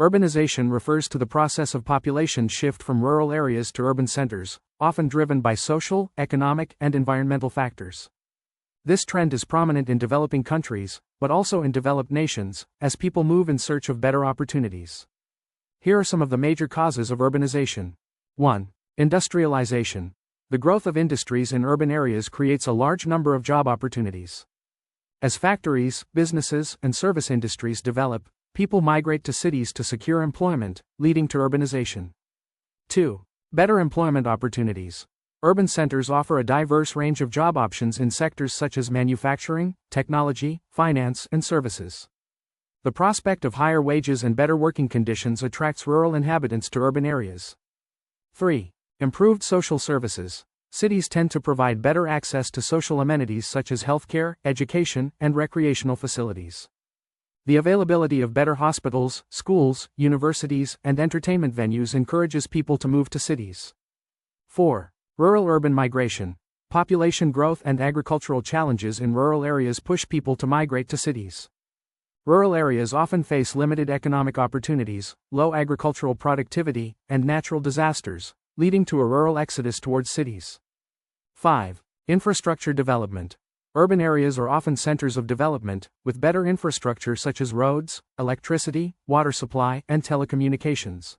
Urbanization refers to the process of population shift from rural areas to urban centers, often driven by social, economic, and environmental factors. This trend is prominent in developing countries, but also in developed nations, as people move in search of better opportunities. Here are some of the major causes of urbanization. 1. Industrialization. The growth of industries in urban areas creates a large number of job opportunities. As factories, businesses, and service industries develop, people migrate to cities to secure employment, leading to urbanization. 2. Better employment opportunities. Urban centers offer a diverse range of job options in sectors such as manufacturing, technology, finance, and services. The prospect of higher wages and better working conditions attracts rural inhabitants to urban areas. 3. Improved social services. Cities tend to provide better access to social amenities such as healthcare, education, and recreational facilities. The availability of better hospitals, schools, universities, and entertainment venues encourages people to move to cities. 4. Rural-urban migration. Population growth and agricultural challenges in rural areas push people to migrate to cities. Rural areas often face limited economic opportunities, low agricultural productivity, and natural disasters, leading to a rural exodus towards cities. 5. Infrastructure development. Urban areas are often centers of development, with better infrastructure such as roads, electricity, water supply, and telecommunications.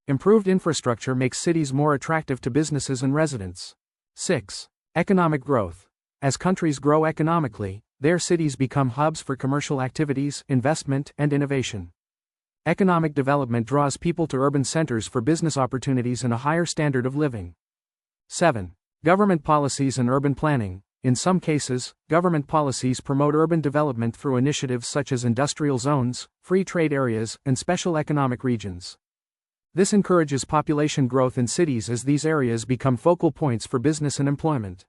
Improved infrastructure makes cities more attractive to businesses and residents. 6. Economic growth. As countries grow economically, their cities become hubs for commercial activities, investment, and innovation. Economic development draws people to urban centers for business opportunities and a higher standard of living. 7. Government policies and urban planning. In some cases, government policies promote urban development through initiatives such as industrial zones, free trade areas, and special economic regions. This encourages population growth in cities as these areas become focal points for business and employment.